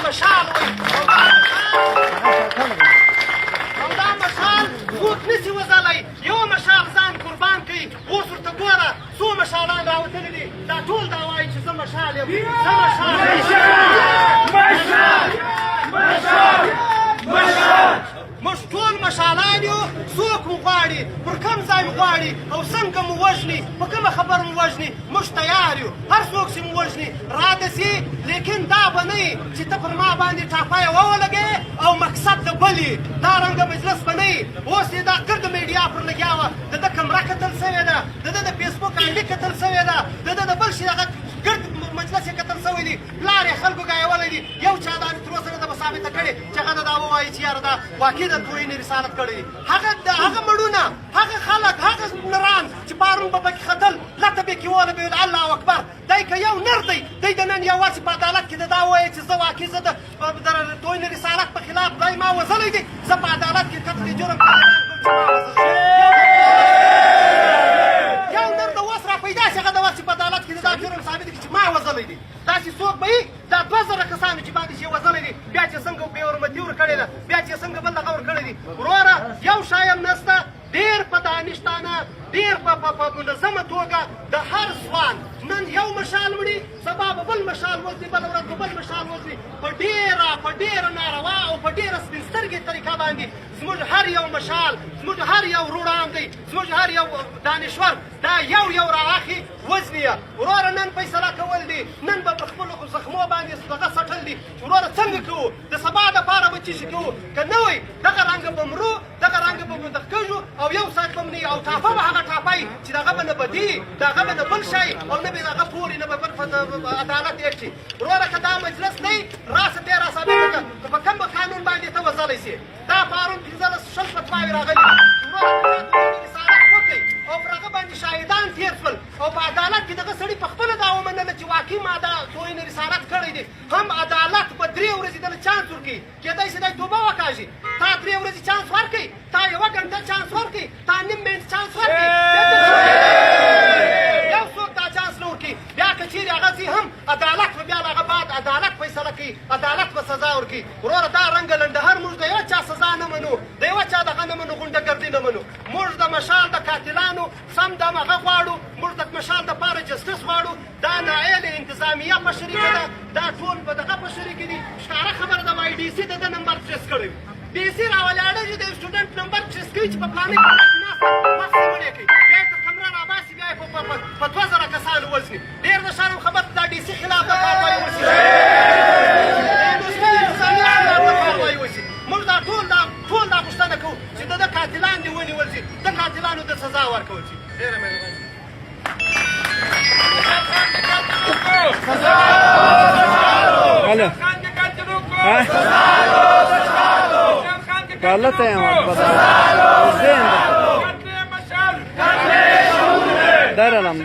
مشال وایي او دا مشال څوک نسي وځلی یو مشال ځان قربان کوي اوس ورته ګوره څو مشالان راوتلي دي دا ټول دا وایي چې زه مشال یم زه مشال موږ ټول مشالان یو څوک مو غواړي پر کوم ځای مو غواړي او څنګه مو وژني په کومه خبره مو وژني موږ تیار یو هر څوک چې مو وژني راته سي لیکن دا به نه وي چې ته پر ما باندې ټاپی وولګې او مقصد د بل یي دا رنګه مجلس به نه وي اوس یې دا ګرد میډیا پر لګیا وه د ده کمره کتل سوې ده د ده د فیسبوک آیډي کتل سوې ده د ده د بل شي هغه ګرد مجلس یې کتل سوی دی پلار یې خلکو ګایولی دی یو چا دا تر اوسه نه ده به ثابته کړې چې هغه دا ووایي چې یاره دا واقع د توهین رسالت کړی دی هغه مړونه هغه خلک هغه نران چې پارون به پکې ختل لته به کې وله به ویل الله اکبر دی که یو نر دی دی د نن یوازې په عدالت کې د دا ووایي چې زه واقع زه د توهین رسالت په خلاف دی ما وژلی دی زه په عدالت کې قتل جرم یو نر د اوس را پیدا شي هغه د وخت چې په عدالت کې د دا جرم ثابت کړي چې ما وژلی دی داسې څوک به وي دا 2000 کسانو چې باندې چې وژلی دي بیا چې څنګه بې حرمتي ورکړې ده بیا چې څنګه بل دغه ورکړی دي وروره یو شایم نسته ډېر په دانشتانه ډېر په منظمه توګه د هر ځوان نن یو مشال وړي سبا به بل مشال وځي بله ورځ به بل مشال وځي په ډېره ناروا او په ډېره سپین سترګې طریقه باندې زموږ هر یو مشال زموږ هر یو روړاندی زموږ هر یو دانشور دا یو راواخي وزني یې وروره نن فیصله کول دي نن به په خپلو زخمو باندې دغه سټل دي چې وروره څنګه کوو د سبا دپاره به څه شي کوو که نه وی دغه رنګه به مرو دغه رنګه به دغه کېږو او یو ساعت به نه او ټاپه به هغه ټاپی چې دغه به نه بدي دغه به نه بل شی او نه به دغه پورې نه به بل عدالت یې شي وروره که دا مجلس نه وي راسه ته را ثابته کړه که په کوم قانون باندې ته وژلی سي دا پرون 15 فتواوې راغلي وروره رسالت وکړئ او پر هغه باندې شاهدان تېر شول او په عدالت کې دغه سړي په خپله دا ومنله چې واقعي ما دا توهین رسالت کړی دی هم عدالت به 3 ورځې دله چانس ورکوي کېدای شي دی توبه وکاږي تا 3 ورځې چانس ورکوي تا 1 ګنټه چانس ورکوي تا نیم منټ چانس ورکوي یو څوک دا چانس نه ورکوي بیا که چیرې هغه ځي هم عدالت به بیا له هغه بعد عدالت فیصله کوي عدالت به سزا ورکوي وروره دا رنګه لنډهر موږ د یوه چا سزا نه منو د یوه چا دغه نه منو غونډه ګردي نه منو موږ د مشال د قاتلانو سم دم هغه غواړو موږ د مشال دپاره جسټس غواړو دا ناعله انتظامیه په شریکه ده دا ټول په دغه په شریکې دي ښکاره خبره ده وايي ډي سي د ده نمبر ټریس کړی ډي سي راولاړه چې د سټوډنټ نمبر ټریس کوي چې په فلاني کلاس کې ناست وخت یې مړی کوي بیا یې تر کمره راباسي بیا یې په 2000 کسانو وژني ډېر د شرم خبر دا ډي سي خلاف د کاروایي وشي موږ دا ټول دا پوښتنه کوو چې د ده قاتلان دې ونیول شي د قاتلانو د سزا ورکول شي ډېره مهرباني غلط ہے درلم